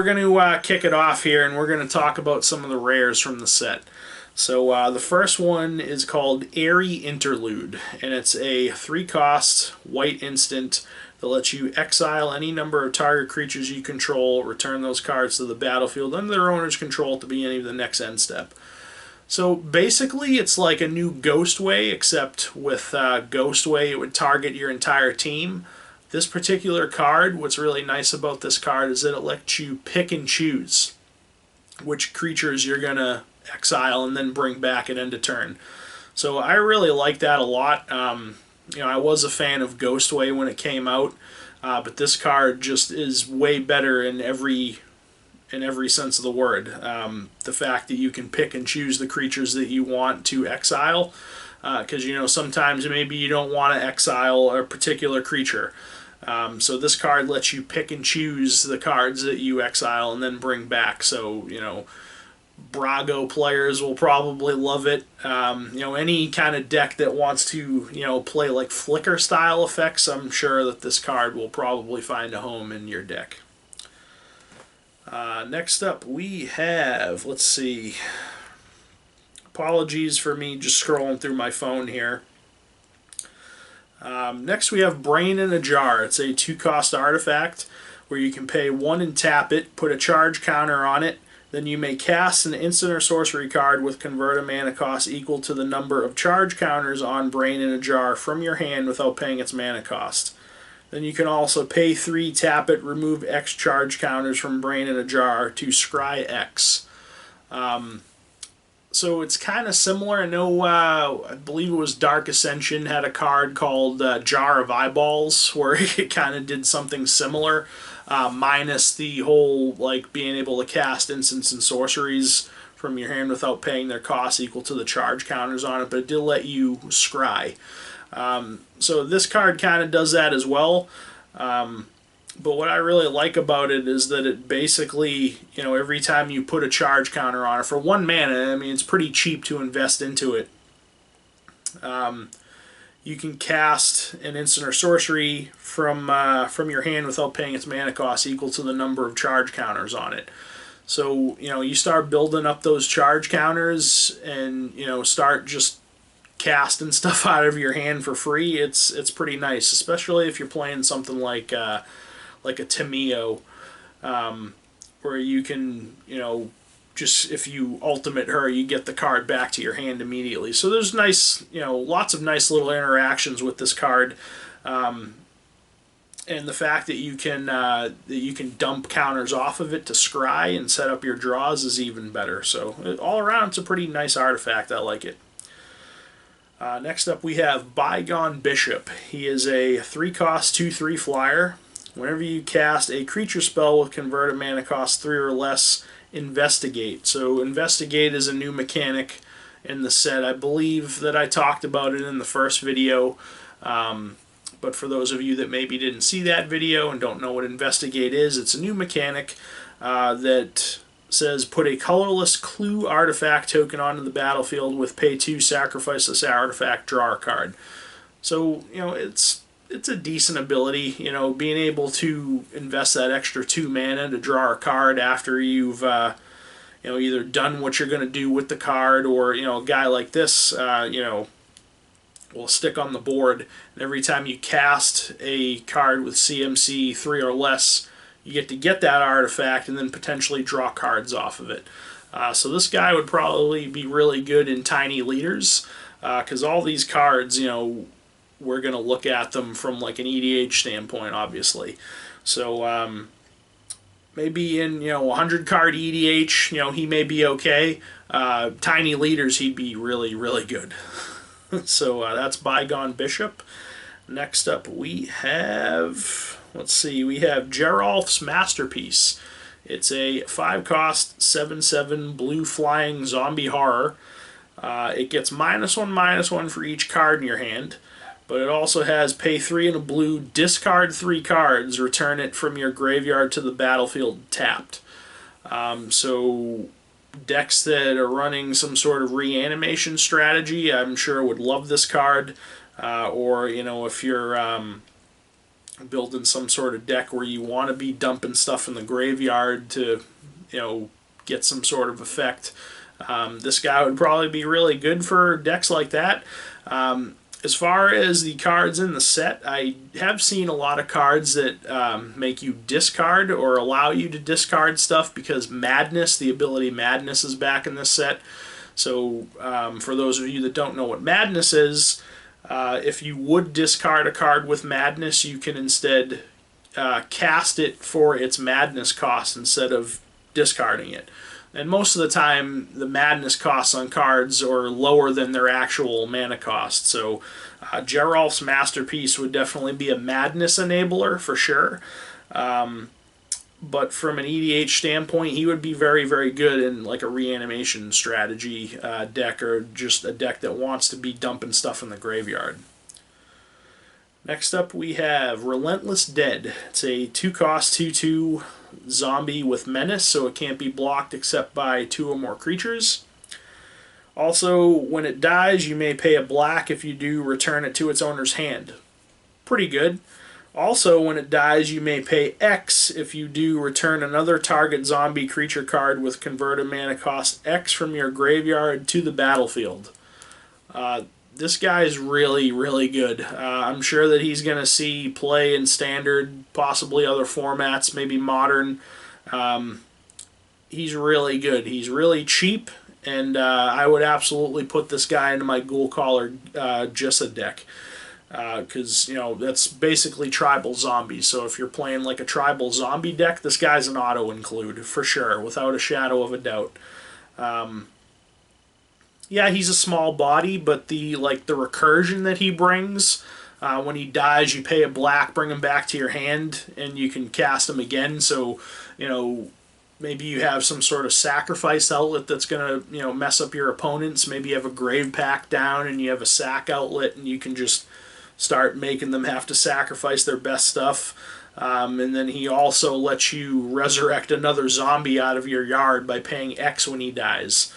We're going to kick it off here, and we're going to talk about some of the rares from the set. So the first one is called Eerie Interlude, and it's a 3-cost white instant that lets you exile any number of target creatures you control, return those cards to the battlefield under their owner's control at the beginning of the next end step. So basically it's like a new Ghostway, except with Ghostway it would target your entire team. This particular card, what's really nice about this card is that it lets you pick and choose which creatures you're going to exile and then bring back at end of turn. So I really like that a lot. I was a fan of Ghostway when it came out, but this card just is way better in every sense of the word. The fact that you can pick and choose the creatures that you want to exile, because sometimes maybe you don't want to exile a particular creature. So this card lets you pick and choose the cards that you exile and then bring back. So, Brago players will probably love it. Any kind of deck that wants to, play like flicker style effects, I'm sure that this card will probably find a home in your deck. Next up we have, let's see, apologies for me just scrolling through my phone here. Next we have Brain in a Jar. It's a 2-cost artifact where you can pay 1 and tap it, put a charge counter on it, then you may cast an instant or sorcery card with convert a mana cost equal to the number of charge counters on Brain in a Jar from your hand without paying its mana cost. Then you can also pay 3, tap it, remove X charge counters from Brain in a Jar to scry X. So it's kind of similar. I know, I believe it was Dark Ascension had a card called Jar of Eyeballs, where it kind of did something similar, minus the whole being able to cast instants and sorceries from your hand without paying their cost equal to the charge counters on it, but it did let you scry. So this card kind of does that as well. But what I really like about it is that it basically, every time you put a charge counter on it, for 1 mana, I mean, it's pretty cheap to invest into it. You can cast an instant or sorcery from your hand without paying its mana cost equal to the number of charge counters on it. So, you start building up those charge counters and, start just casting stuff out of your hand for free. It's pretty nice, especially if you're playing something like a Timmyo, where you can, just if you ultimate her, you get the card back to your hand immediately. So there's nice, lots of nice little interactions with this card, and the fact that you can dump counters off of it to scry and set up your draws is even better. So all around, it's a pretty nice artifact. I like it. Next up, we have Bygone Bishop. He is a 3-cost 2/3 flyer. Whenever you cast a creature spell with converted mana cost 3 or less, investigate. So investigate is a new mechanic in the set. I believe that I talked about it in the first video, but for those of you that maybe didn't see that video and don't know what investigate is, it's a new mechanic that says put a colorless clue artifact token onto the battlefield with pay 2, sacrifice this artifact, draw a card. So, it's a decent ability, being able to invest that extra 2 mana to draw a card after you've, either done what you're going to do with the card, or, a guy like this, will stick on the board, and every time you cast a card with CMC 3 or less, you get that artifact and then potentially draw cards off of it. So this guy would probably be really good in tiny leaders, because all these cards, we're going to look at them from like an EDH standpoint, obviously. So maybe in 100 card EDH, he may be okay. Tiny leaders, he'd be really, really good. So that's Bygone Bishop. Next up we have, we have Geralds Masterpiece. It's a 5-cost 7/7 blue flying zombie horror. It gets -1/-1 for each card in your hand, but it also has pay 3 and a blue, discard 3 cards, return it from your graveyard to the battlefield tapped. So decks that are running some sort of reanimation strategy, I'm sure would love this card. Or if you're building some sort of deck where you want to be dumping stuff in the graveyard to, get some sort of effect. This guy would probably be really good for decks like that. As far as the cards in the set, I have seen a lot of cards that make you discard or allow you to discard stuff because Madness, the ability Madness, is back in this set. So for those of you that don't know what Madness is, if you would discard a card with Madness, you can instead cast it for its Madness cost instead of discarding it. And most of the time, the Madness costs on cards are lower than their actual mana cost. So Geralds' Masterpiece would definitely be a Madness enabler for sure. But from an EDH standpoint, he would be very, very good in like a reanimation strategy deck, or just a deck that wants to be dumping stuff in the graveyard. Next up we have Relentless Dead. It's a 2-cost 2/2 zombie with menace, so it can't be blocked except by 2 or more creatures. Also, when it dies, you may pay a black. If you do, return it to its owner's hand. Pretty good. Also, when it dies, you may pay X. If you do, return another target zombie creature card with converted mana cost X from your graveyard to the battlefield. This guy is really, really good. I'm sure that he's going to see play in Standard, possibly other formats, maybe Modern. He's really good. He's really cheap, and I would absolutely put this guy into my Ghoul Caller Jissa deck. Because, that's basically tribal zombies. So if you're playing like a tribal zombie deck, this guy's an auto-include, for sure, without a shadow of a doubt. Yeah, he's a small body, but the recursion that he brings, when he dies, you pay a black, bring him back to your hand, and you can cast him again. So, maybe you have some sort of sacrifice outlet that's going to, mess up your opponents. Maybe you have a grave pack down and you have a sack outlet, and you can just start making them have to sacrifice their best stuff. And then he also lets you resurrect another zombie out of your yard by paying X when he dies.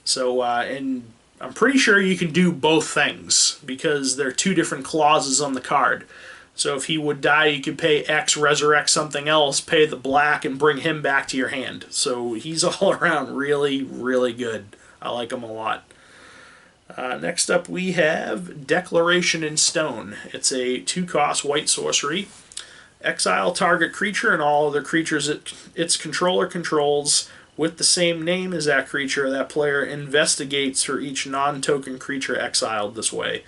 So, and I'm pretty sure you can do both things because there are 2 different clauses on the card. So if he would die, you could pay X, resurrect something else, pay the black, and bring him back to your hand. So he's all around really, really good. I like him a lot. Next up we have Declaration in Stone. It's a 2-cost white sorcery. Exile target creature and all other creatures its controller controls with the same name as that creature. That player investigates for each non-token creature exiled this way.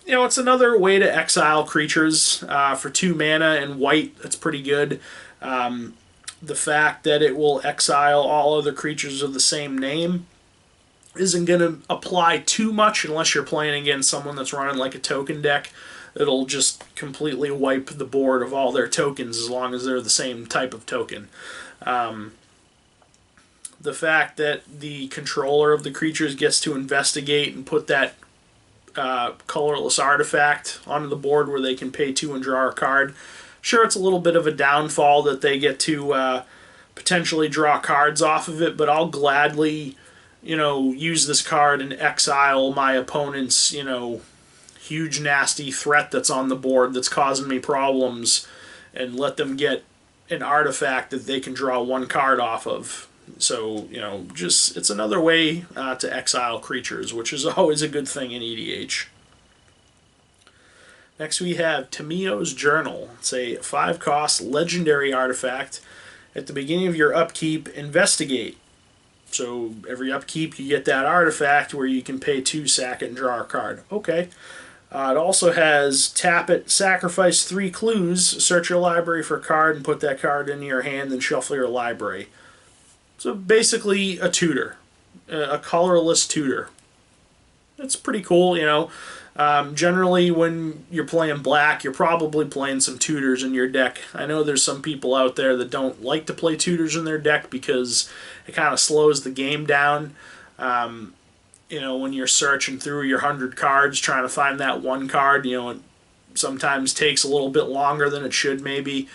It's another way to exile creatures for 2 mana and white. That's pretty good. The fact that it will exile all other creatures of the same name isn't going to apply too much unless you're playing against someone that's running like a token deck. It'll just completely wipe the board of all their tokens as long as they're the same type of token. The fact that the controller of the creatures gets to investigate and put that colorless artifact onto the board where they can pay 2 and draw a card. Sure, it's a little bit of a downfall that they get to potentially draw cards off of it, but I'll gladly, use this card and exile my opponent's, huge nasty threat that's on the board that's causing me problems and let them get an artifact that they can draw 1 card off of. So, it's another way to exile creatures, which is always a good thing in EDH. Next we have Timmys Journal. It's a 5-cost legendary artifact. At the beginning of your upkeep, investigate. So every upkeep you get that artifact where you can pay 2, sack it, and draw a card. Okay. It also has tap it, sacrifice 3 clues, search your library for a card, and put that card into your hand, then shuffle your library. So basically a tutor, a colorless tutor. It's pretty cool, Generally, when you're playing black, you're probably playing some tutors in your deck. I know there's some people out there that don't like to play tutors in their deck because it kind of slows the game down. When you're searching through your 100 cards, trying to find that 1 card, it sometimes takes a little bit longer than it should maybe.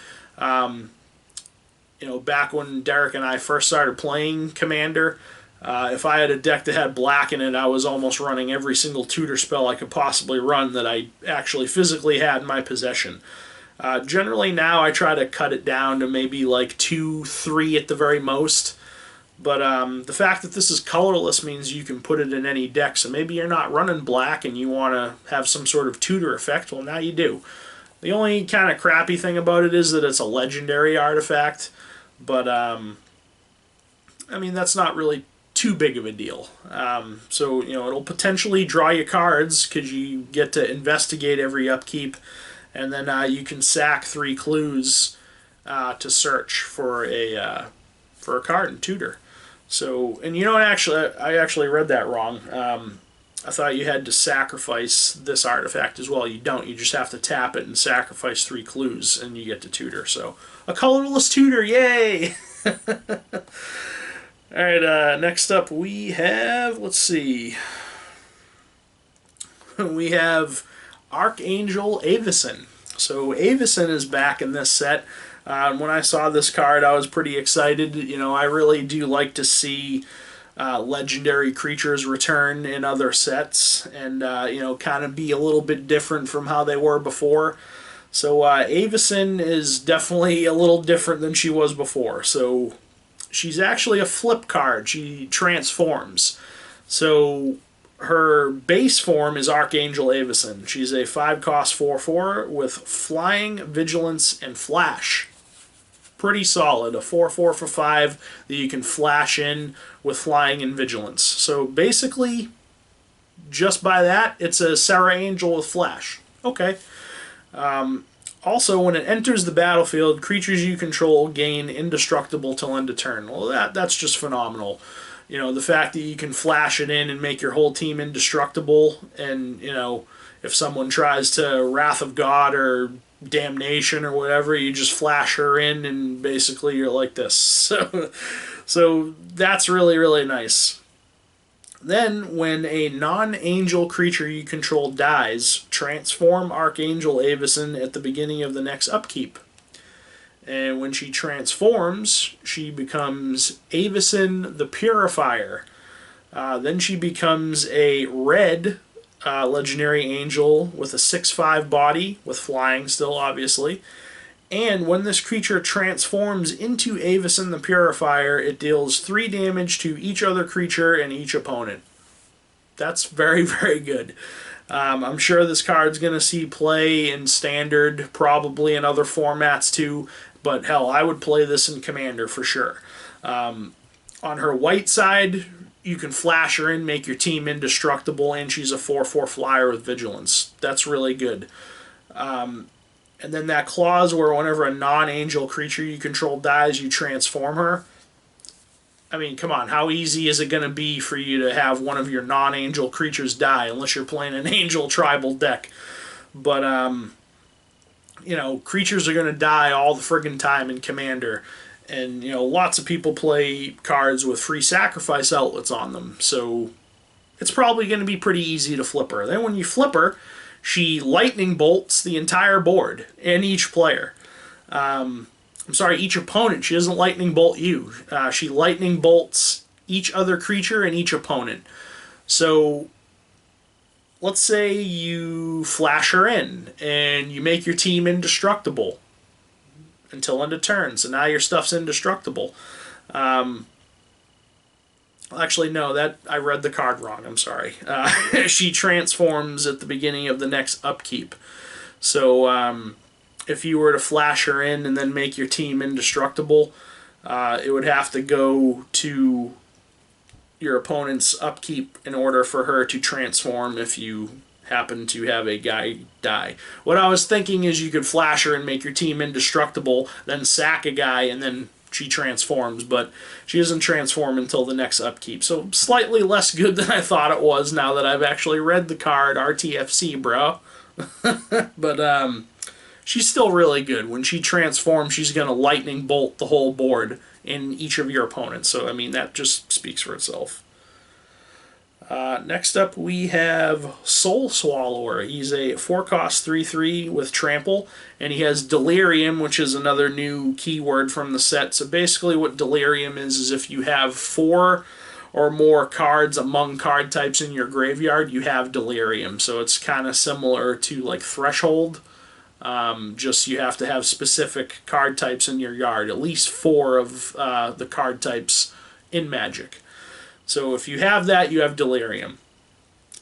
Back when Derek and I first started playing Commander, If I had a deck that had black in it, I was almost running every single tutor spell I could possibly run that I actually physically had in my possession. Generally now I try to cut it down to maybe like 2, 3 at the very most. But the fact that this is colorless means you can put it in any deck. So maybe you're not running black and you want to have some sort of tutor effect. Well, now you do. The only kind of crappy thing about it is that it's a legendary artifact. But, I mean, that's not really too big of a deal. So, you know, it'll potentially draw you cards because you get to investigate every upkeep. And then you can sack 3 clues to search for a card in tutor. So, and you don't actually, I actually read that wrong. I thought you had to sacrifice this artifact as well. You don't. You just have to tap it and sacrifice 3 clues, and you get to tutor. So, a colorless tutor, yay! Alright, next up we have, let's see. We have Ark Angel Avison. So, Avison is back in this set. When I saw this card, I was pretty excited. You know, I really do like to see legendary creatures return in other sets and, you know, kind of be a little bit different from how they were before. So Avison is definitely a little different than she was before. So she's actually a flip card. She transforms. So her base form is Ark Angel Avison. She's a 5-cost 4/4 with flying, vigilance, and flash. Pretty solid. A 4/4 for 5 that you can flash in with flying and vigilance. So basically, just by that, it's a Sarah Angel with flash. Okay. Also, when it enters the battlefield, creatures you control gain indestructible till end of turn. Well, that's just phenomenal. You know, the fact that you can flash it in and make your whole team indestructible, and, you know, if someone tries to Wrath of God or Damnation or whatever, you just flash her in and basically you're like this. So that's really, really nice. Then, when a non-angel creature you control dies, transform Ark Angel Avison at the beginning of the next upkeep. And when she transforms, she becomes Avison the Purifier. Then she becomes a red legendary angel with a 6/5 body, with flying still, obviously. And when this creature transforms into Avison the Purifier, it deals 3 damage to each other creature and each opponent. That's very, very good. I'm sure this card's going to see play in Standard, probably in other formats too, but hell, I would play this in Commander for sure. On her white side, you can flash her in, make your team indestructible, and she's a 4/4 flyer with vigilance. That's really good. And then that clause where whenever a non-angel creature you control dies, you transform her. I mean, come on, how easy is it going to be for you to have one of your non-angel creatures die, unless you're playing an angel tribal deck? But, you know, creatures are going to die all the friggin' time in Commander. And, you know, lots of people play cards with free sacrifice outlets on them. So it's probably going to be pretty easy to flip her. Then when you flip her, she lightning bolts the entire board and each player. I'm sorry, each opponent. She doesn't lightning bolt you. She lightning bolts each other creature and each opponent. So let's say you flash her in and you make your team indestructible until end of turn. So now your stuff's indestructible. Actually, no, that I read the card wrong. I'm sorry. She transforms at the beginning of the next upkeep. So if you were to flash her in and then make your team indestructible, it would have to go to your opponent's upkeep in order for her to transform if you happen to have a guy die. What I was thinking is you could flash her and make your team indestructible, then sack a guy, and then she transforms, but she doesn't transform until the next upkeep. So slightly less good than I thought it was now that I've actually read the card, RTFC, bro. But she's still really good. When she transforms, she's going to lightning bolt the whole board in each of your opponents. So, I mean, that just speaks for itself. Next up, we have Soul Swallower. He's a 4-cost 3/3 with trample, and he has Delirium, which is another new keyword from the set. So basically what Delirium is if you have 4 or more cards among card types in your graveyard, you have Delirium. So it's kind of similar to like Threshold. Just you have to have specific card types in your yard, at least 4 of the card types in Magic. So if you have that, you have Delirium.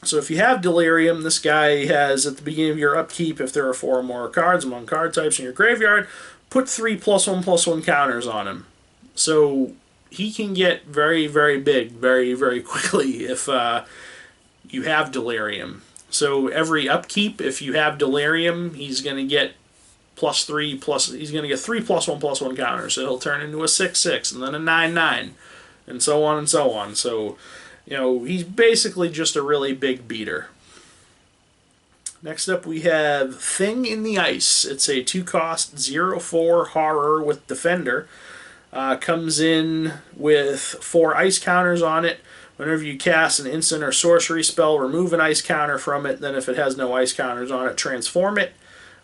So if you have Delirium, this guy has, at the beginning of your upkeep, if there are 4 or more cards among card types in your graveyard, put 3 +1/+1 counters on him. So he can get very, very big very, very quickly if you have Delirium. So every upkeep, if you have Delirium, he's going to get +3, he's going to get 3 +1/+1 counters. So he'll turn into a 6/6 and then a 9/9 and so on and so on. So, you know, he's basically just a really big beater. Next up we have Thing in the Ice. It's a 2-cost 0/4 horror with Defender. Comes in with 4 ice counters on it. Whenever you cast an instant or sorcery spell, remove an ice counter from it. Then if it has no ice counters on it, transform it.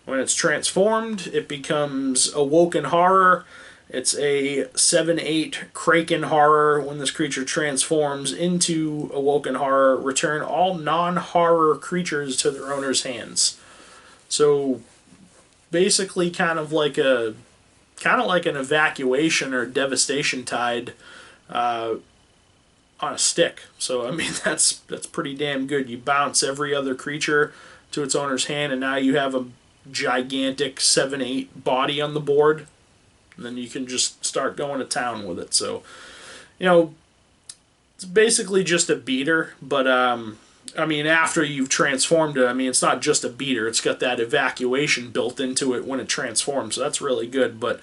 When it's transformed, it becomes Awoken Horror. It's a 7/8 Kraken Horror. When this creature transforms into Awoken Horror, return all non-horror creatures to their owner's hands. So basically kind of like an Evacuation or Devastation Tide on a stick. So I mean that's pretty damn good. You bounce every other creature to its owner's hand, and now you have a gigantic 7/8 body on the board. And then you can just start going to town with it. So, you know, it's basically just a beater. But, I mean, after you've transformed it, I mean, it's not just a beater. It's got that evacuation built into it when it transforms. So that's really good. But,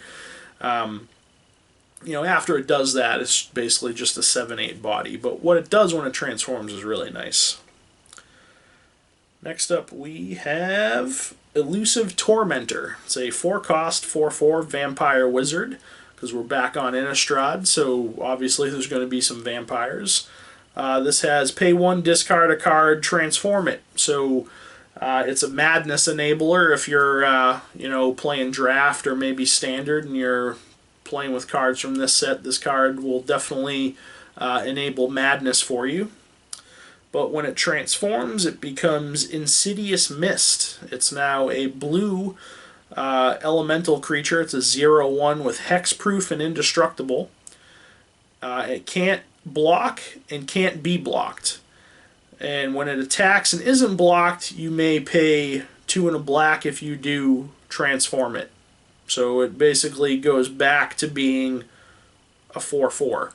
you know, after it does that, it's basically just a 7/8 body. But what it does when it transforms is really nice. Next up, we have Elusive Tormentor. It's a 4-cost 4/4 vampire wizard, because we're back on Innistrad, so obviously there's going to be some vampires. This has pay 1, discard a card, transform it. So it's a madness enabler if you're you know, playing draft or maybe standard and you're playing with cards from this set. This card will definitely enable madness for you. But when it transforms, it becomes Insidious Mist. It's now a blue elemental creature. It's a 0/1 with hexproof and indestructible. It can't block and can't be blocked. And when it attacks and isn't blocked, you may pay 2 and a black if you do transform it. So it basically goes back to being a 4/4.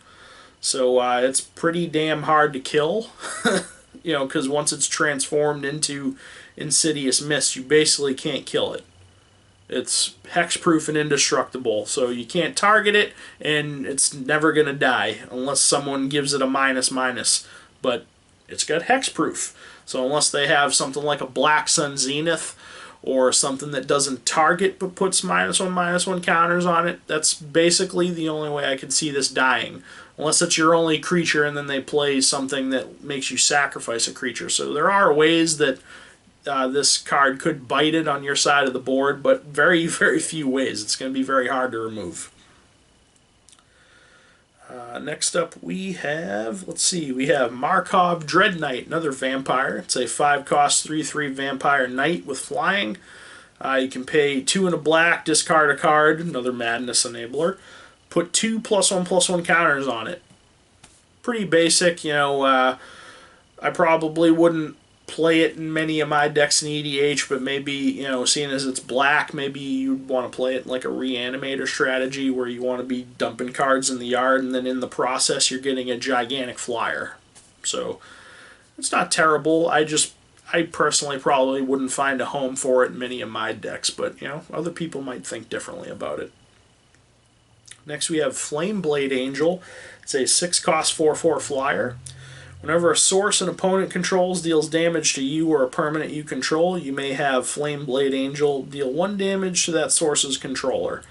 So it's pretty damn hard to kill, you know, because once it's transformed into Insidious Mist, you basically can't kill it. It's hexproof and indestructible, so you can't target it, and it's never going to die unless someone gives it a //. But it's got hexproof, so unless they have something like a Black Sun Zenith or something that doesn't target but puts -1/-1 counters on it, that's basically the only way I could see this dying. Unless it's your only creature and then they play something that makes you sacrifice a creature. So there are ways that this card could bite it on your side of the board, but very, very few ways. It's going to be very hard to remove. Next up we have, we have Markov Dreadknight, another vampire. It's a 5-cost 3/3 vampire knight with flying. You can pay 2 and a black, discard a card, another madness enabler. Put 2 +1/+1 counters on it. Pretty basic, you know. I probably wouldn't play it in many of my decks in EDH, but maybe, you know, seeing as it's black, maybe you'd want to play it like a reanimator strategy where you want to be dumping cards in the yard and then in the process you're getting a gigantic flyer. So it's not terrible. I personally probably wouldn't find a home for it in many of my decks, but, you know, other people might think differently about it. Next we have Flameblade Angel. It's a 6-cost 4/4 flyer. Whenever a source an opponent controls deals damage to you or a permanent you control, you may have Flameblade Angel deal 1 damage to that source's controller.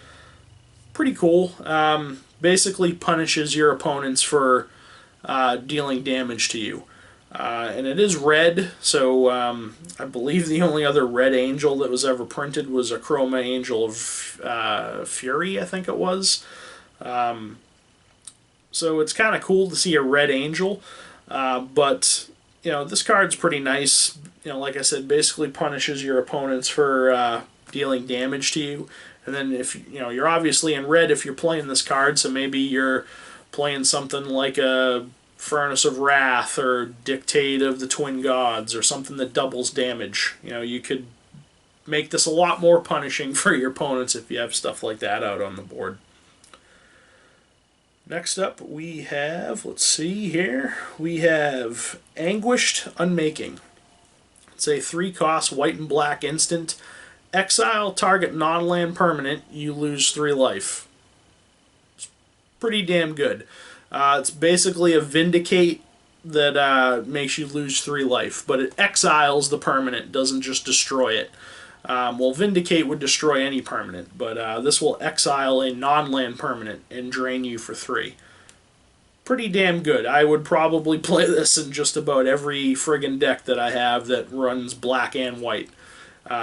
Pretty cool. Basically punishes your opponents for dealing damage to you. And it is red, so I believe the only other red angel that was ever printed was a Chroma Angel of Fury, I think it was. So it's kind of cool to see a red angel, but you know, this card's pretty nice. You know, like I said, basically punishes your opponents for dealing damage to you. And then if you know, you're obviously in red if you're playing this card, so maybe you're playing something like a Furnace of Wrath or Dictate of the Twin Gods or something that doubles damage. You know, you could make this a lot more punishing for your opponents if you have stuff like that out on the board. Next up we have, let's see here, we have Anguish Unmaking. It's a 3-cost white and black instant. Exile target non-land permanent, you lose 3 life. It's pretty damn good. It's basically a Vindicate that makes you lose 3 life, but it exiles the permanent, doesn't just destroy it. Well, Vindicate would destroy any permanent, but this will exile a non-land permanent and drain you for 3. Pretty damn good. I would probably play this in just about every friggin' deck that I have that runs black and white.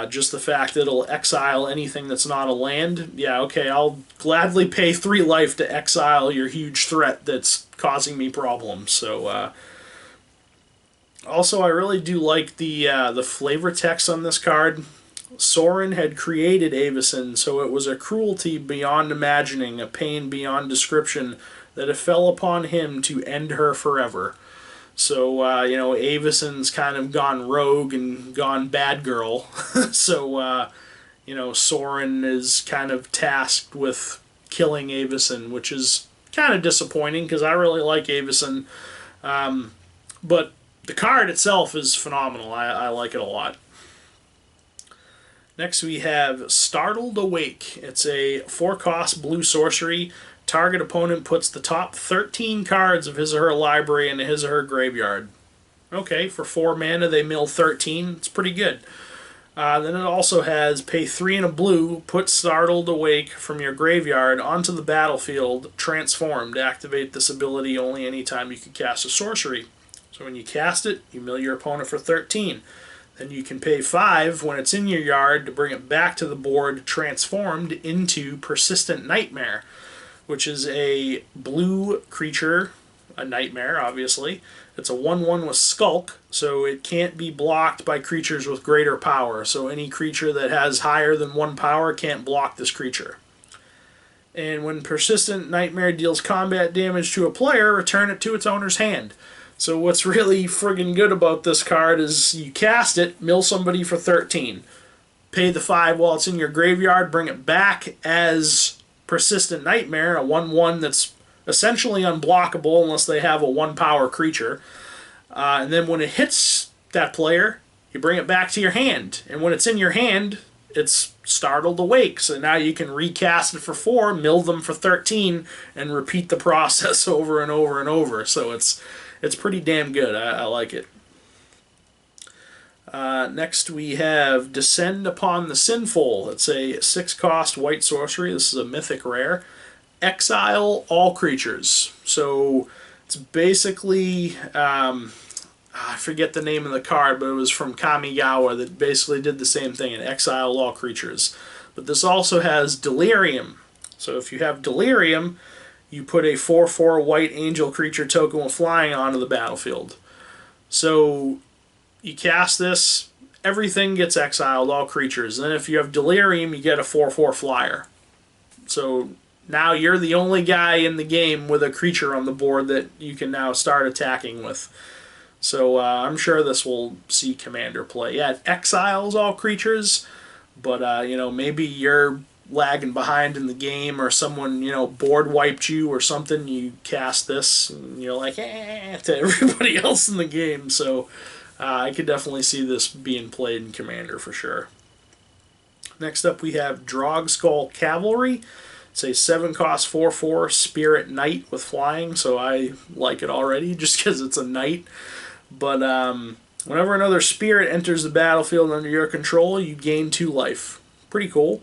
Just the fact that it'll exile anything that's not a land, yeah, okay, I'll gladly pay 3 life to exile your huge threat that's causing me problems. So, also, I really do like the flavor text on this card. Sorin had created Avacyn, so it was a cruelty beyond imagining, a pain beyond description, that it fell upon him to end her forever. So, you know, Avacyn's kind of gone rogue and gone bad girl. So, you know, Sorin is kind of tasked with killing Avacyn, which is kind of disappointing because I really like Avacyn. But the card itself is phenomenal. I like it a lot. Next we have Startled Awake. It's a 4-cost blue sorcery. Target opponent puts the top 13 cards of his or her library into his or her graveyard. Okay, for 4 mana they mill 13. It's pretty good. Then it also has pay 3 and a blue, put Startled Awake from your graveyard onto the battlefield, transformed. Activate this ability only anytime you can cast a sorcery. So when you cast it, you mill your opponent for 13. Then you can pay 5 when it's in your yard to bring it back to the board, transformed into Persistent Nightmare, which is a blue creature, a nightmare, obviously. It's a 1/1 with Skulk, so it can't be blocked by creatures with greater power. So any creature that has higher than 1 power can't block this creature. And when Persistent Nightmare deals combat damage to a player, return it to its owner's hand. So what's really friggin' good about this card is you cast it, mill somebody for 13. Pay the 5 while it's in your graveyard, bring it back as Persistent Nightmare, a 1/1 that's essentially unblockable unless they have a 1-power creature. And then when it hits that player, you bring it back to your hand. And when it's in your hand, it's Startled Awake. So now you can recast it for 4, mill them for 13, and repeat the process over and over and over. So it's pretty damn good. I like it. Next we have Descend Upon the Sinful. It's a 6-cost white sorcery. This is a mythic rare. Exile all creatures. So it's basically, I forget the name of the card, but it was from Kamigawa that basically did the same thing and exiled all creatures. But this also has Delirium. So if you have Delirium, you put a 4/4 white angel creature token with flying onto the battlefield. So you cast this, everything gets exiled, all creatures. And then if you have Delirium, you get a 4/4 flyer. So now you're the only guy in the game with a creature on the board that you can now start attacking with. So I'm sure this will see Commander play. Yeah, it exiles all creatures, but you know, maybe you're lagging behind in the game or someone, you know, board wiped you or something, you cast this and you're like, to everybody else in the game. So I could definitely see this being played in Commander for sure. Next up we have Drogskull Cavalry. It's a 7-cost 4/4 Spirit Knight with flying, so I like it already just because it's a knight. But whenever another spirit enters the battlefield under your control, you gain 2 life. Pretty cool.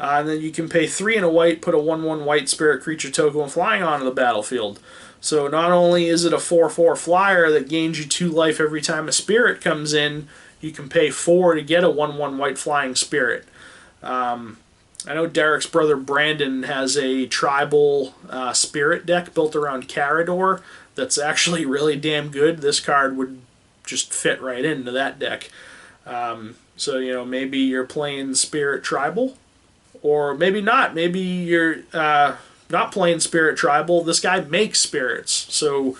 And then you can pay 3 and a white, put a 1/1 white spirit creature token with flying onto the battlefield. So not only is it a 4/4 flyer that gains you 2 life every time a spirit comes in, you can pay 4 to get a 1/1 white flying spirit. I know Derek's brother Brandon has a tribal spirit deck built around Carador that's actually really damn good. This card would just fit right into that deck. So, you know, maybe you're playing Spirit Tribal, or maybe not. Maybe you're not playing Spirit Tribal. This guy makes spirits. So,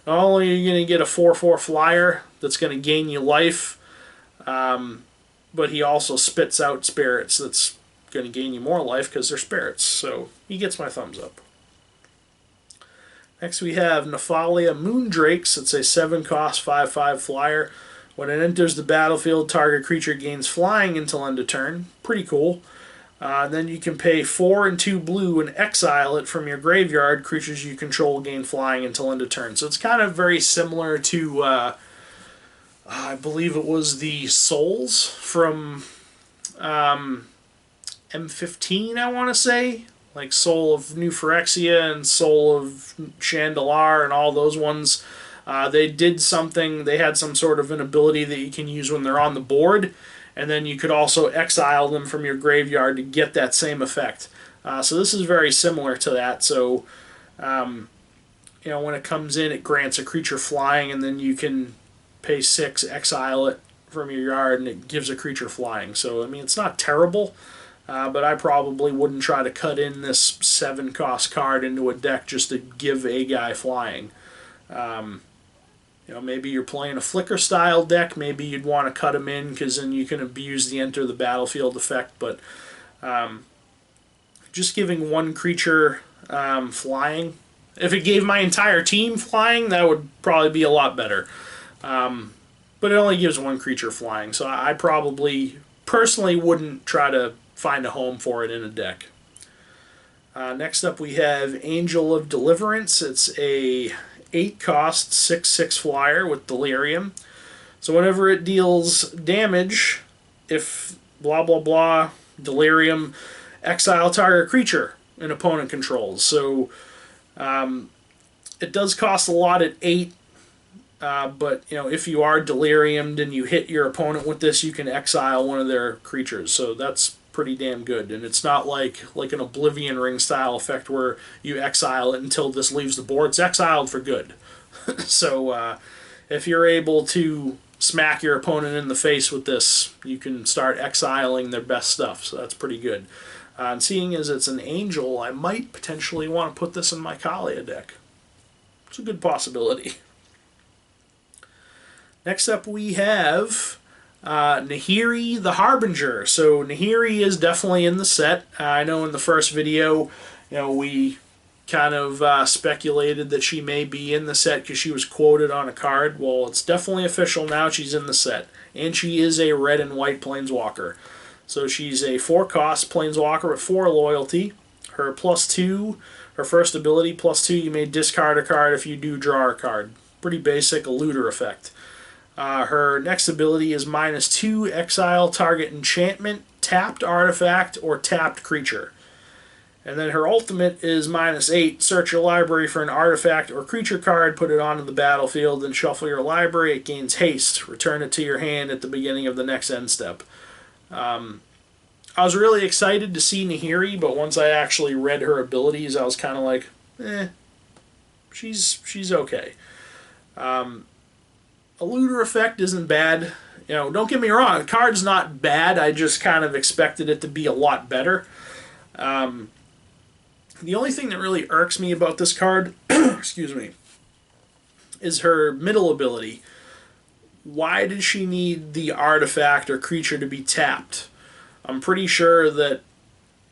not only are you going to get a 4/4 flyer that's going to gain you life, but he also spits out spirits that's going to gain you more life because they're spirits. So, he gets my thumbs up. Next we have Nephalia Moondrakes. It's a 7-cost 5/5 flyer. When it enters the battlefield, target creature gains flying until end of turn. Pretty cool. Then you can pay 4 and 2 blue and exile it from your graveyard. Creatures you control gain flying until end of turn. So it's kind of very similar to, I believe it was the Souls from M15, I want to say. Like Soul of New Phyrexia and Soul of Chandelar and all those ones. They did something, they had some sort of an ability that you can use when they're on the board, and then you could also exile them from your graveyard to get that same effect. So this is very similar to that. So, you know, when it comes in, it grants a creature flying, and then you can pay 6, exile it from your yard, and it gives a creature flying. So, I mean, it's not terrible, but I probably wouldn't try to cut in this 7-cost card into a deck just to give a guy flying. You know, maybe you're playing a Flicker style deck. Maybe you'd want to cut him in because then you can abuse the enter the battlefield effect. But just giving one creature flying, if it gave my entire team flying, that would probably be a lot better. But it only gives one creature flying, so I probably personally wouldn't try to find a home for it in a deck. Next up we have Angel of Deliverance. It's a 8-cost 6/6 flyer with Delirium. So whenever it deals damage, if blah blah blah, Delirium, exile target creature an opponent controls. So it does cost a lot at 8, but you know, if you are Deliriumed and you hit your opponent with this, you can exile one of their creatures. So that's pretty damn good, and it's not like an Oblivion Ring style effect where you exile it until this leaves the board. It's exiled for good. So if you're able to smack your opponent in the face with this, you can start exiling their best stuff, so that's pretty good. And seeing as it's an angel, I might potentially want to put this in my Kalia deck. It's a good possibility. Next up we have heerii the Harbinger. So heerii is definitely in the set. I know in the first video, you know, we kind of speculated that she may be in the set because she was quoted on a card. Well, it's definitely official now. She's in the set, and she is a red and white planeswalker. So she's a 4-cost planeswalker with 4 loyalty. Her +2, her first ability +2. You may discard a card if you do draw a card. Pretty basic, a looter effect. Her next ability is -2, exile target enchantment, tapped artifact, or tapped creature. And then her ultimate is -8, search your library for an artifact or creature card, put it onto the battlefield, then shuffle your library. It gains haste. Return it to your hand at the beginning of the next end step. I was really excited to see heerii, but once I actually read her abilities, I was kind of like, she's okay. A looter effect isn't bad. You know, don't get me wrong, the card's not bad. I just kind of expected it to be a lot better. The only thing that really irks me about this card, excuse me, is her middle ability. Why did she need the artifact or creature to be tapped? I'm pretty sure that,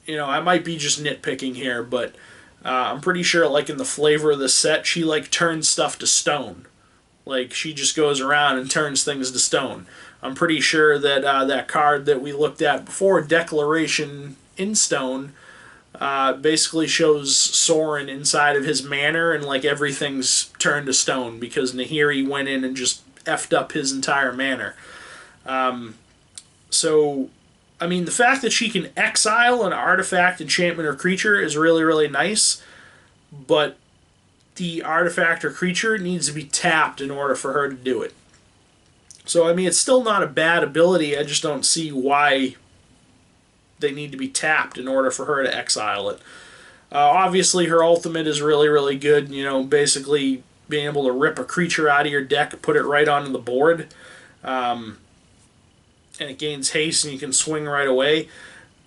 you know, I might be just nitpicking here, but I'm pretty sure, like, in the flavor of the set, she, like, turns stuff to stone. Like, she just goes around and turns things to stone. I'm pretty sure that that card that we looked at before, Declaration in Stone, basically shows Sorin inside of his manor, and, like, everything's turned to stone because heerii went in and just effed up his entire manor. So, I mean, the fact that she can exile an artifact, enchantment, or creature is really, really nice, but the artifact or creature needs to be tapped in order for her to do it. So, I mean, it's still not a bad ability. I just don't see why they need to be tapped in order for her to exile it. Obviously, her ultimate is really, really good. You know, basically being able to rip a creature out of your deck, put it right onto the board, and it gains haste, and you can swing right away.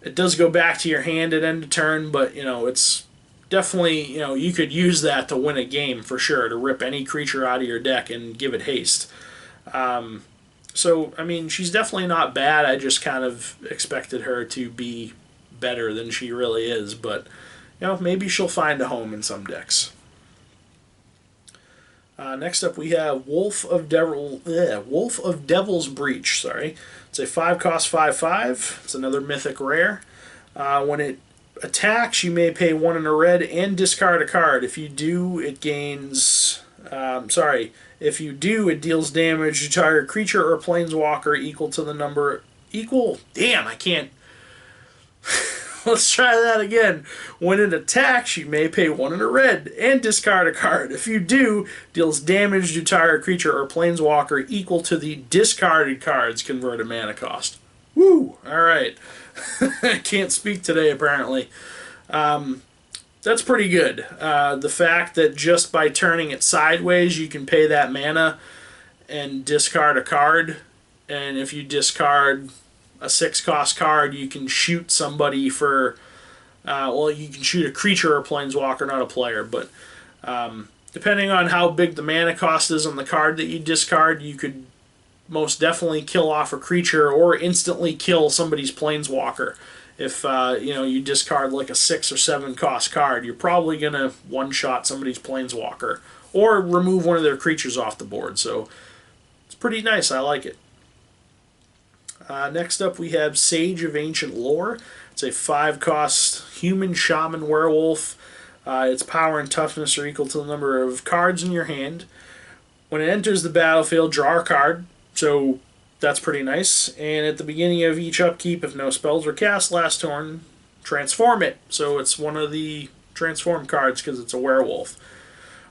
It does go back to your hand at end of turn, but you know it's definitely, you know, you could use that to win a game for sure, to rip any creature out of your deck and give it haste. So, I mean, she's definitely not bad. I just kind of expected her to be better than she really is, but you know, maybe she'll find a home in some decks. Next up, we have Wolf of Devil's Breach. Sorry, it's a 5-cost 5/5. It's another mythic rare. When it attacks, you may pay 1 in a red and discard a card. If you do, it gains. If you do, it deals damage to target creature or planeswalker equal to the number. Damn, I can't. Let's try that again. When it attacks, you may pay 1 in a red and discard a card. If you do, deals damage to target creature or planeswalker equal to the discarded card's converted mana cost. Woo! Alright. I can't speak today, apparently. That's pretty good. The fact that just by turning it sideways, you can pay that mana and discard a card. And if you discard a 6-cost card, you can shoot somebody for, you can shoot a creature or planeswalker, not a player, but depending on how big the mana cost is on the card that you discard, you could most definitely kill off a creature or instantly kill somebody's planeswalker. If you discard like a 6 or 7 cost card, you're probably going to one-shot somebody's planeswalker or remove one of their creatures off the board, so it's pretty nice. I like it. Next up, we have Sage of Ancient Lore. It's a 5-cost human shaman werewolf. Its power and toughness are equal to the number of cards in your hand. When it enters the battlefield, draw a card. So that's pretty nice. And at the beginning of each upkeep, if no spells were cast last turn, transform it. So it's one of the transform cards because it's a werewolf.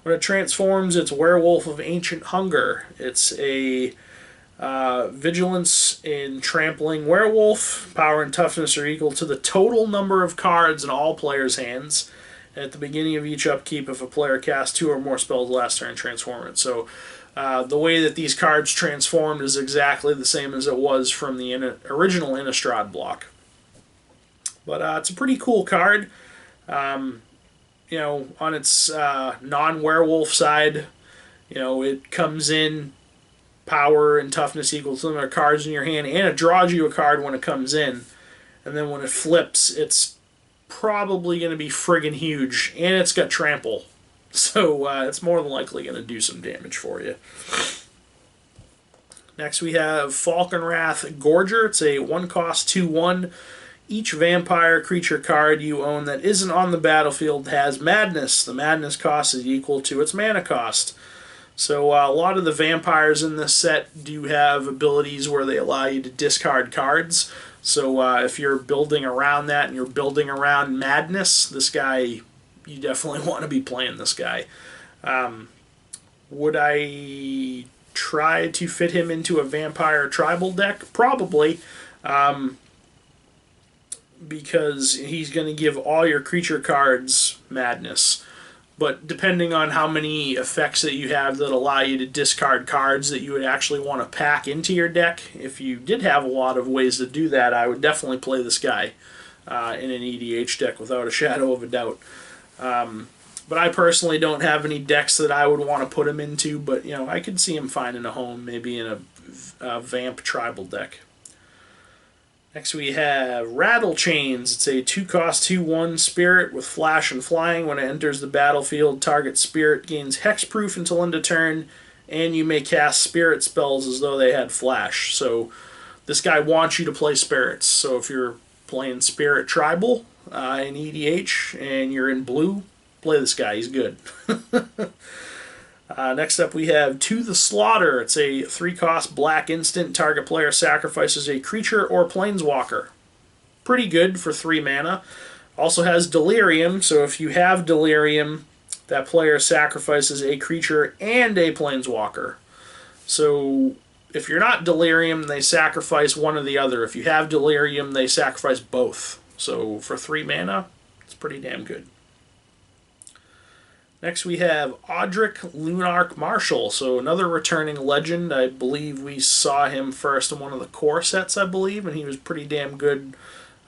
When it transforms, it's Werewolf of Ancient Hunger. It's a vigilance in trampling werewolf. Power and toughness are equal to the total number of cards in all players' hands. And at the beginning of each upkeep, if a player casts 2 or more spells last turn, transform it. So the way that these cards transformed is exactly the same as it was from the original Innistrad block. But it's a pretty cool card. On its non-werewolf side, it comes in power and toughness equal to the number of cards in your hand, and it draws you a card when it comes in. And then when it flips, it's probably going to be friggin' huge, and it's got trample. So it's more than likely going to do some damage for you. Next we have Falk and Wrath Gorger. It's a 1-cost 2/1. Each vampire creature card you own that isn't on the battlefield has madness. The madness cost is equal to its mana cost. So a lot of the vampires in this set do have abilities where they allow you to discard cards. So if you're building around that and you're building around madness, this guy, you definitely want to be playing this guy. Would I try to fit him into a vampire tribal deck? Probably. Because he's going to give all your creature cards madness. But depending on how many effects that you have that allow you to discard cards that you would actually want to pack into your deck, if you did have a lot of ways to do that, I would definitely play this guy in an EDH deck without a shadow of a doubt. But I personally don't have any decks that I would want to put him into, but I could see him finding a home maybe in a Vamp tribal deck. Next we have Rattlechains. It's a 2-cost 2/1 spirit with flash and flying. When it enters the battlefield, target spirit gains hexproof until end of turn, and you may cast spirit spells as though they had flash. So this guy wants you to play spirits. So if you're playing Spirit Tribal in EDH and you're in blue, play this guy. He's good. Next up we have To the Slaughter. It's a 3-cost black instant. Target player sacrifices a creature or planeswalker. Pretty good for 3 mana. Also has Delirium, so if you have Delirium, that player sacrifices a creature and a planeswalker. So if you're not delirium, they sacrifice one or the other. If you have delirium, they sacrifice both. So for 3 mana, it's pretty damn good. Next we have Audric Luminarc Marshal, so another returning legend. I believe we saw him first in one of the core sets, I believe, and he was pretty damn good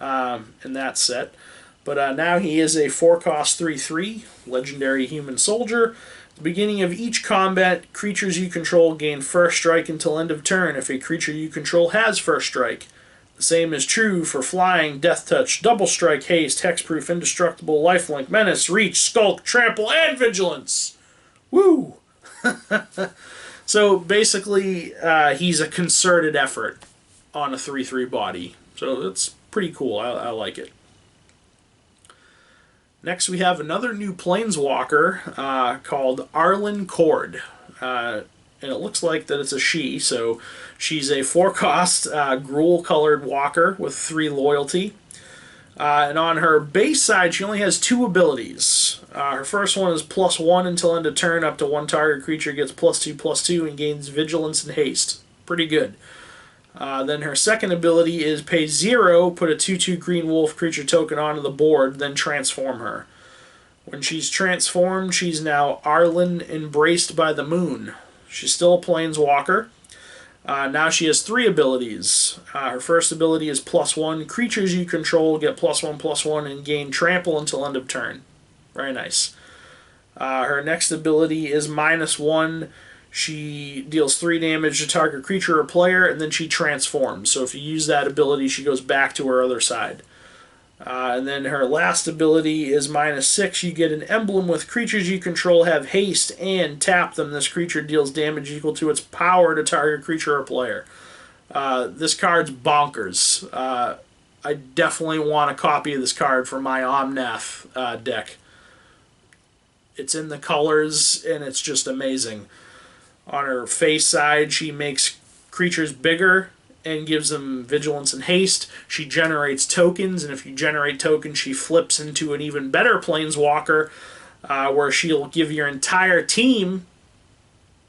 in that set. But now he is a 4-cost 3/3 legendary human soldier. At the beginning of each combat, creatures you control gain first strike until end of turn if a creature you control has first strike. The same is true for flying, death touch, double strike, haste, hexproof, indestructible, lifelink, menace, reach, skulk, trample, and vigilance. Woo! So basically, he's a concerted effort on a 3/3 body. So it's pretty cool. I like it. Next we have another new planeswalker called Arlen Cord. And it looks like that it's a she, so she's a 4-cost gruel-colored walker with 3 loyalty. And on her base side, she only has 2 abilities. Her first one is +1 until end of turn. Up to 1 target creature gets +2/+2 and gains vigilance and haste. Pretty good. Then her second ability is pay 0, put a 2/2 green wolf creature token onto the board, then transform her. When she's transformed, she's now Arlen Embraced by the Moon. She's still a planeswalker. Now she has 3 abilities. Her first ability is +1. Creatures you control get +1/+1 and gain trample until end of turn. Very nice. Her next ability is -1. She deals 3 damage to target creature or player, and then she transforms. So if you use that ability, she goes back to her other side. And then her last ability is -6. You get an emblem with creatures you control have haste and tap them. This creature deals damage equal to its power to target creature or player. This card's bonkers. I definitely want a copy of this card for my Omnath deck. It's in the colors, and it's just amazing. On her face side, she makes creatures bigger and gives them vigilance and haste. She generates tokens, and if you generate tokens, she flips into an even better planeswalker, where she'll give your entire team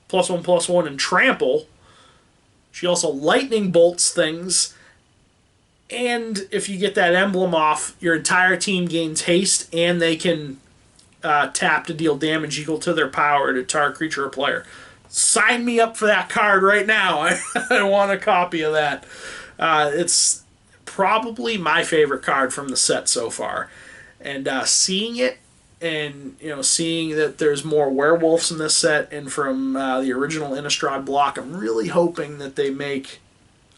+1/+1 and trample. She also lightning bolts things, and if you get that emblem off, your entire team gains haste, and they can tap to deal damage equal to their power to target creature or player. Sign me up for that card right now. I want a copy of that. It's probably my favorite card from the set so far. And seeing it, and seeing that there's more werewolves in this set, and from the original Innistrad block, I'm really hoping that they make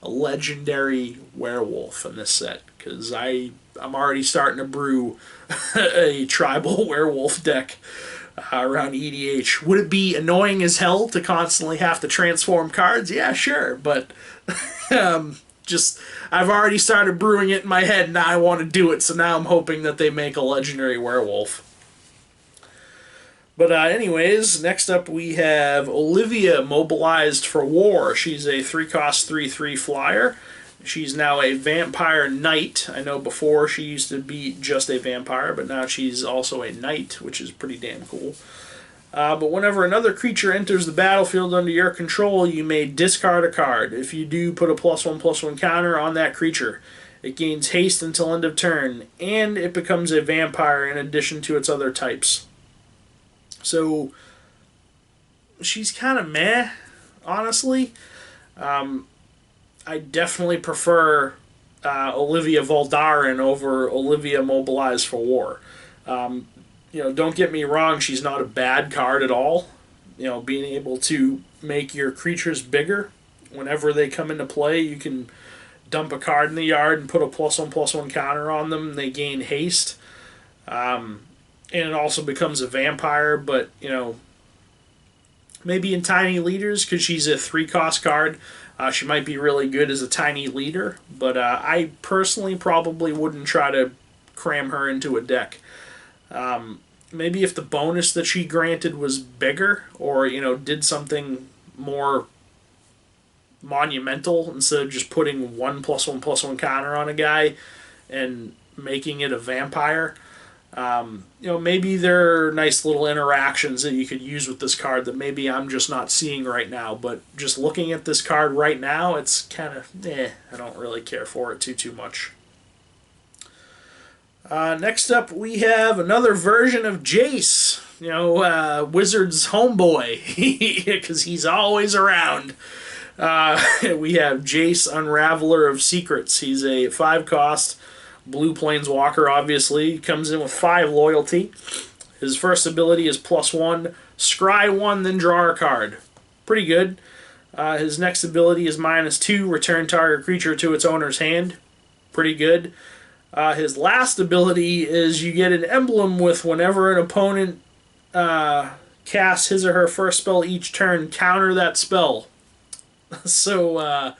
a legendary werewolf in this set, because I'm already starting to brew a tribal werewolf deck around EDH. Would it be annoying as hell to constantly have to transform cards? Yeah, sure, but I've already started brewing it in my head, and now I want to do it, so now I'm hoping that they make a legendary werewolf. But anyways, next up we have Olivia Mobilized for War. She's a 3-cost 3/3 flyer. She's now a vampire knight. I know before she used to be just a vampire, but now she's also a knight, which is pretty damn cool. But whenever another creature enters the battlefield under your control, you may discard a card. If you do, put a +1/+1 counter on that creature. It gains haste until end of turn, and it becomes a vampire in addition to its other types. So she's kind of meh, honestly. I definitely prefer Olivia Voldar over Olivia Mobilized for War. Don't get me wrong, she's not a bad card at all. Being able to make your creatures bigger whenever they come into play, you can dump a card in the yard and put a +1/+1 counter on them. They gain haste. And it also becomes a vampire, but, maybe in tiny leaders, because she's a 3-cost card. She might be really good as a tiny leader, but I personally probably wouldn't try to cram her into a deck. Maybe if the bonus that she granted was bigger, or did something more monumental instead of just putting 1 +1/+1 counter on a guy and making it a vampire. Maybe there are nice little interactions that you could use with this card that maybe I'm just not seeing right now. But just looking at this card right now, it's kind of I don't really care for it too much. Next up, we have another version of Jace. Wizard's homeboy, because he's always around. We have Jace, Unraveler of Secrets. He's a 5-cost blue planeswalker, obviously. He comes in with 5 loyalty. His first ability is +1. Scry 1, then draw a card. Pretty good. His next ability is -2. Return target creature to its owner's hand. Pretty good. His last ability is you get an emblem with whenever an opponent casts his or her first spell each turn, counter that spell. So,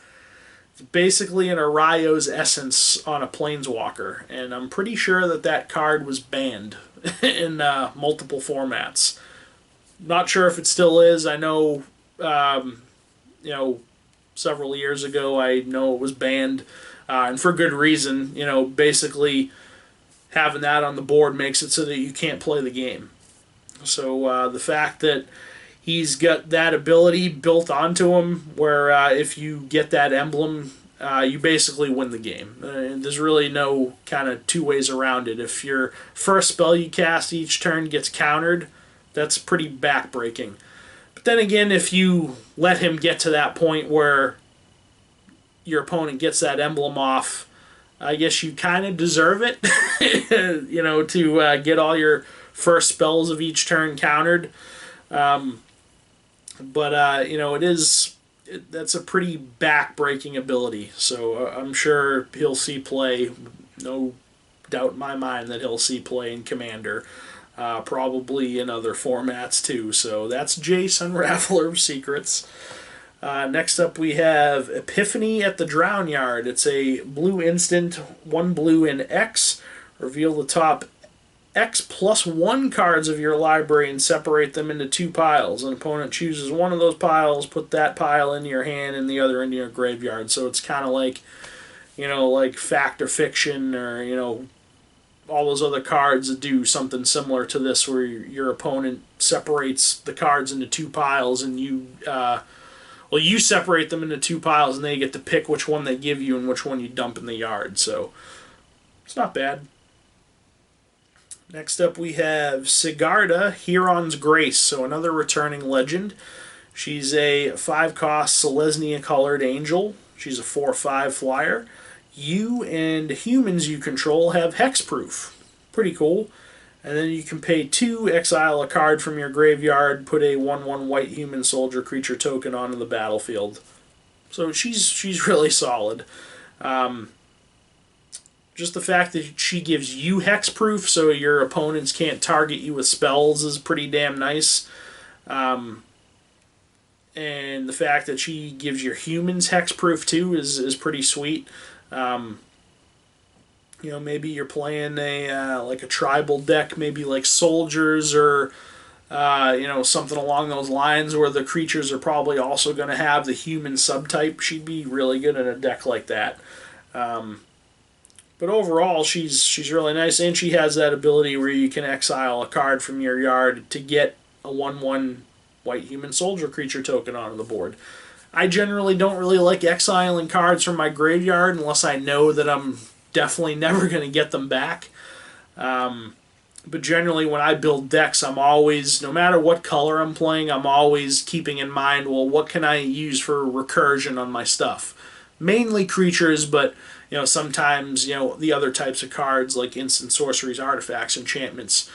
it's basically an Ario's Essence on a Planeswalker, and I'm pretty sure that card was banned in multiple formats. Not sure if it still is. I know, several years ago, I know it was banned. And for good reason. Basically having that on the board makes it so that you can't play the game. So the fact that he's got that ability built onto him where if you get that emblem, you basically win the game. There's really no kind of two ways around it. If your first spell you cast each turn gets countered, that's pretty backbreaking. But then again, if you let him get to that point where your opponent gets that emblem off, I guess you kind of deserve it, to get all your first spells of each turn countered. That's a pretty back-breaking ability. So I'm sure he'll see play. No doubt in my mind that he'll see play in Commander, probably in other formats too. So that's Jace, Unraveler of Secrets. Next up we have Epiphany at the Drown Yard. It's a blue instant, 1 blue in X. Reveal the top X+1 cards of your library and separate them into 2 piles. An opponent chooses one of those piles, put that pile into your hand and the other into your graveyard. So it's kind of like, like Fact or Fiction or, all those other cards that do something similar to this where your opponent separates the cards into 2 piles and you separate them into 2 piles and they get to pick which one they give you and which one you dump in the yard. So it's not bad. Next up we have Sigarda, Huron's Grace. So another returning legend. She's a 5-cost Selesnya-colored angel. She's a 4/5 flyer. You and humans you control have hexproof. Pretty cool. And then you can pay 2, exile a card from your graveyard, put a 1/1 white human soldier creature token onto the battlefield. So she's really solid. Just the fact that she gives you hexproof so your opponents can't target you with spells is pretty damn nice. And the fact that she gives your humans hexproof too is pretty sweet. Maybe you're playing a tribal deck, maybe like soldiers or something along those lines where the creatures are probably also going to have the human subtype. She'd be really good in a deck like that. But overall, she's really nice, and she has that ability where you can exile a card from your yard to get a 1/1 white human soldier creature token onto the board. I generally don't really like exiling cards from my graveyard unless I know that I'm definitely never going to get them back. But generally when I build decks, I'm always, no matter what color I'm playing, I'm always keeping in mind, well, what can I use for recursion on my stuff? Mainly creatures, but sometimes, the other types of cards like instant sorceries, artifacts, enchantments,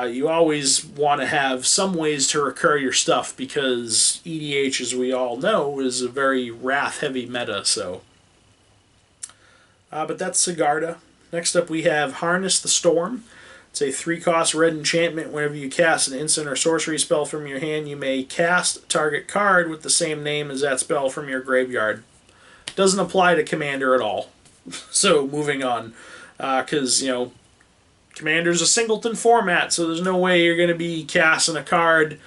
you always want to have some ways to recur your stuff because EDH, as we all know, is a very wrath-heavy meta, so. But that's Sigarda. Next up we have Harness the Storm. It's a 3-cost red enchantment. Whenever you cast an instant or sorcery spell from your hand, you may cast target card with the same name as that spell from your graveyard. Doesn't apply to Commander at all. So, moving on. Because, Commander's a singleton format, so there's no way you're going to be casting a card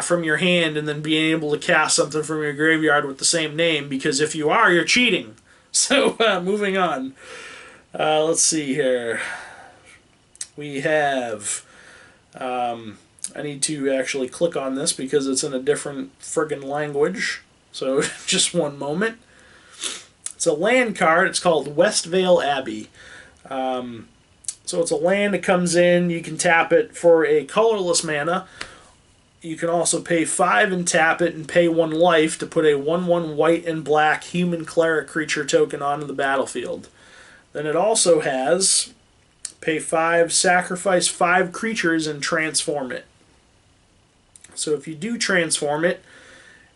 from your hand and then being able to cast something from your graveyard with the same name, because if you are, you're cheating. So, moving on. Let's see here. we have... I need to actually click on this because it's in a different friggin' language. So just one moment. It's a land card. It's called Westvale Abbey. So it's a land that comes in. You can tap it for a colorless mana. You can also pay 5 and tap it and pay 1 life to put a 1/1 white and black human cleric creature token onto the battlefield. Then it also has pay 5, sacrifice 5 creatures and transform it. So if you do transform it,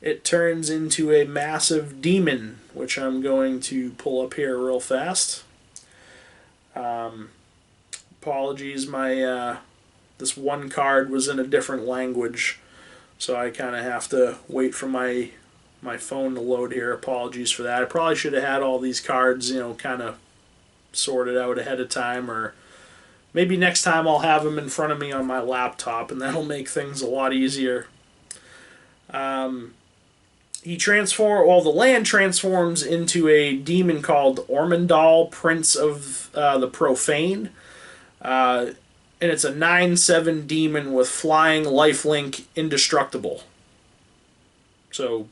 it turns into a massive demon, which I'm going to pull up here real fast. Apologies, my this one card was in a different language, so I kind of have to wait for my phone to load here. Apologies for that. I probably should have had all these cards, kind of sorted out ahead of time, or maybe next time I'll have them in front of me on my laptop, and that'll make things a lot easier. The land transforms into a demon called Ormondal, Prince of the Profane. And it's a 9/7 demon with flying, lifelink, indestructible. So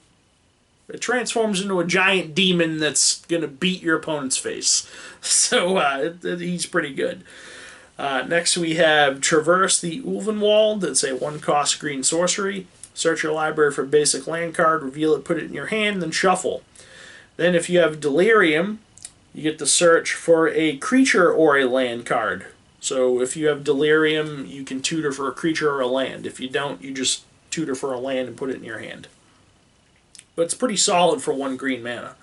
it transforms into a giant demon that's going to beat your opponent's face. So he's pretty good. Next we have Traverse the Ulvenwald. It's a 1-cost green sorcery. Search your library for a basic land card, reveal it, put it in your hand, then shuffle. Then if you have Delirium, you get to search for a creature or a land card. So if you have Delirium, you can tutor for a creature or a land. If you don't, you just tutor for a land and put it in your hand. But it's pretty solid for 1 green mana.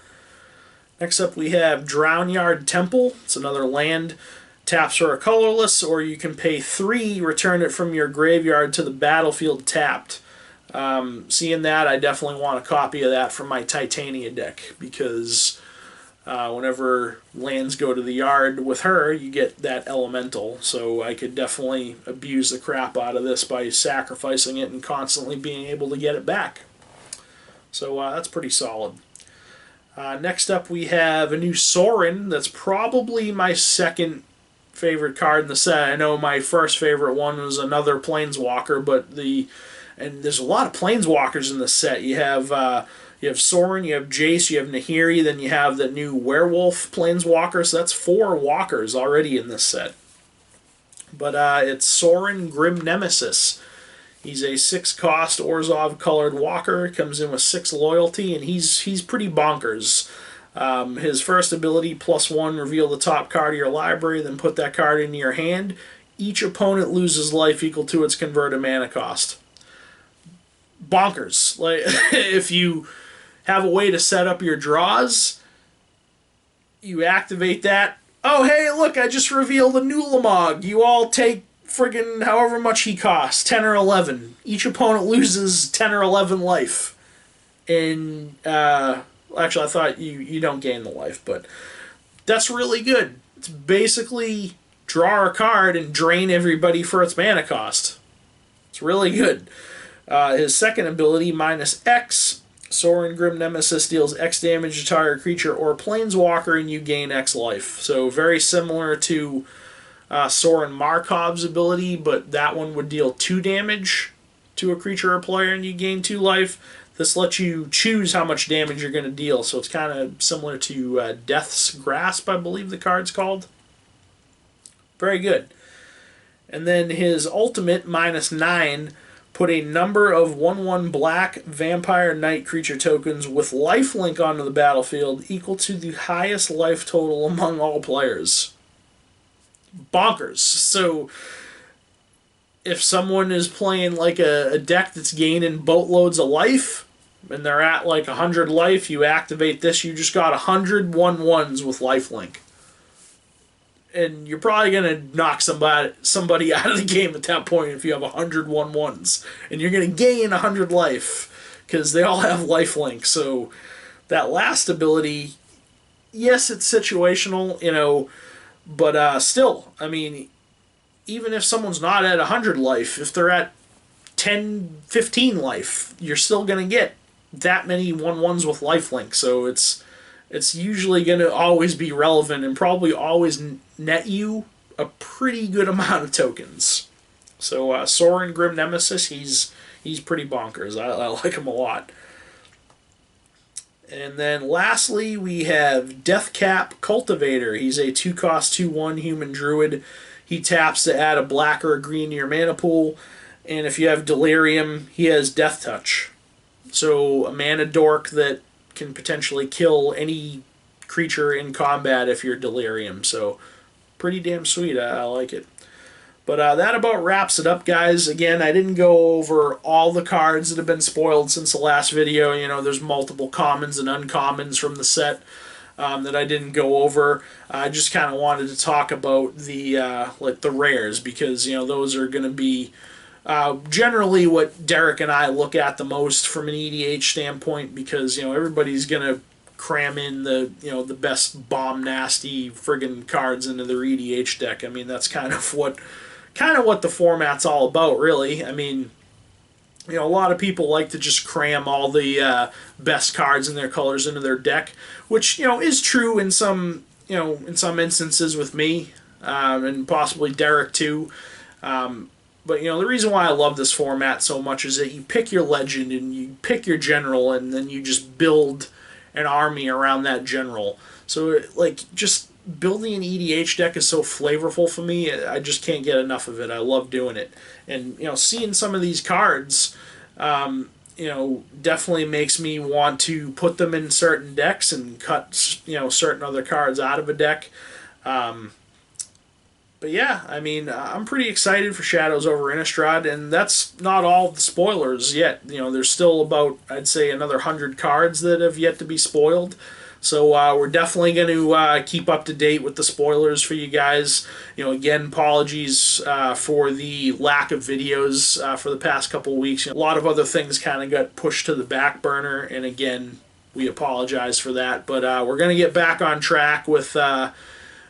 Next up we have Drownyard Temple. It's another land. Taps for a colorless, or you can pay 3, return it from your graveyard to the battlefield tapped. Seeing that, I definitely want a copy of that for my Titania deck, because whenever lands go to the yard with her, you get that elemental. So I could definitely abuse the crap out of this by sacrificing it and constantly being able to get it back. So that's pretty solid. Next up we have a new Sorin. That's probably my second favorite card in the set. I know my first favorite one was another Planeswalker, and there's a lot of Planeswalkers in the set. You have Sorin, you have Jace, you have Heerii, then you have the new Werewolf Planeswalker, so that's 4 walkers already in this set. But it's Sorin Grim Nemesis. He's a 6-cost Orzhov-colored walker, comes in with 6 loyalty, and he's pretty bonkers. His first ability, +1, reveal the top card of your library, then put that card into your hand. Each opponent loses life equal to its converted mana cost. Bonkers. Like, if you have a way to set up your draws, you activate that. Oh, hey, look, I just revealed a new Lamog. You all take friggin' however much he costs, 10 or 11. Each opponent loses 10 or 11 life. And, actually, I thought you don't gain the life, but that's really good. It's basically draw a card and drain everybody for its mana cost. It's really good. His second ability, -X, Sorin Grim Nemesis deals X damage to target creature or planeswalker, and you gain X life. So very similar to Sorin Markov's ability, but that one would deal 2 damage to a creature or player, and you gain 2 life. This lets you choose how much damage you're going to deal, so it's kind of similar to Death's Grasp, I believe the card's called. Very good. And then his ultimate, -9, put a number of 1/1 black vampire knight creature tokens with lifelink onto the battlefield equal to the highest life total among all players. Bonkers. So if someone is playing like a deck that's gaining boatloads of life, and they're at like 100 life, you activate this, you just got 100 1/1s with lifelink. And you're probably going to knock somebody out of the game at that point if you have 100 1/1s. And you're going to gain 100 life, because they all have lifelink. So that last ability, yes, it's situational, but still, I mean, even if someone's not at 100 life, if they're at 10, 15 life, you're still going to get that many 1/1s with lifelink. So it's usually going to always be relevant and probably always net you a pretty good amount of tokens. So Sorin Grim Nemesis, he's pretty bonkers. I like him a lot. And then lastly, we have Deathcap Cultivator. He's a 2-cost 2/1 human druid. He taps to add a black or a green to your mana pool. And if you have Delirium, he has Death Touch. So a mana dork that can potentially kill any creature in combat if you're Delirium. So pretty damn sweet. I like it. But that about wraps it up, guys. Again, I didn't go over all the cards that have been spoiled since the last video. You know, there's multiple commons and uncommons from the set that I didn't go over. I just kind of wanted to talk about the like the rares, because, you know, those are going to be generally what Derek and I look at the most from an EDH standpoint, because, you know, everybody's going to cram in the, you know, the best bomb nasty friggin' cards into their EDH deck. I mean, that's kind of what the format's all about, really. I mean, you know, a lot of people like to just cram all the best cards in their colors into their deck, which, you know, is true in some, you know, in some instances with me, and possibly Derek too. But, you know, the reason why I love this format so much is that you pick your legend and you pick your general, and then you just build an army around that general. So, like, just building an EDH deck is so flavorful for me. I just can't get enough of it. I love doing it. And, you know, seeing some of these cards, you know, definitely makes me want to put them in certain decks and cut, you know, certain other cards out of a deck. But yeah, I mean, I'm pretty excited for Shadows over Innistrad, and that's not all the spoilers yet. You know, there's still about, I'd say, another 100 cards that have yet to be spoiled. So we're definitely going to keep up to date with the spoilers for you guys. You know, again, apologies for the lack of videos for the past couple of weeks. You know, a lot of other things kind of got pushed to the back burner, and again, we apologize for that. But we're going to get back on track with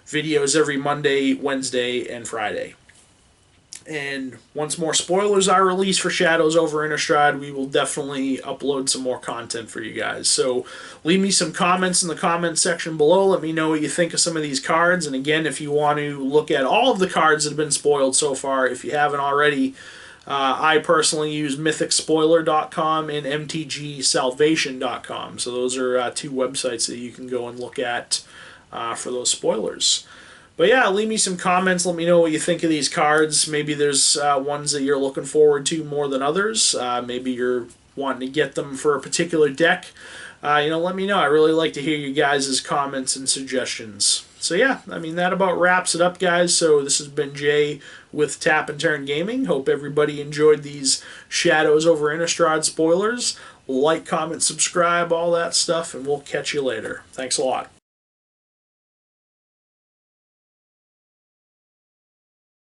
videos every Monday, Wednesday, and Friday. And once more spoilers are released for Shadows over Innistrad, we will definitely upload some more content for you guys. So leave me some comments in the comment section below. Let me know what you think of some of these cards. And again, if you want to look at all of the cards that have been spoiled so far, if you haven't already, I personally use mythicspoiler.com and mtgsalvation.com. So those are two websites that you can go and look at for those spoilers. But yeah, leave me some comments. Let me know what you think of these cards. Maybe there's ones that you're looking forward to more than others. Maybe you're wanting to get them for a particular deck. You know, let me know. I really like to hear you guys' comments and suggestions. So yeah, I mean, that about wraps it up, guys. So this has been Jay with Tap and Turn Gaming. Hope everybody enjoyed these Shadows over Innistrad spoilers. Like, comment, subscribe, all that stuff, and we'll catch you later. Thanks a lot.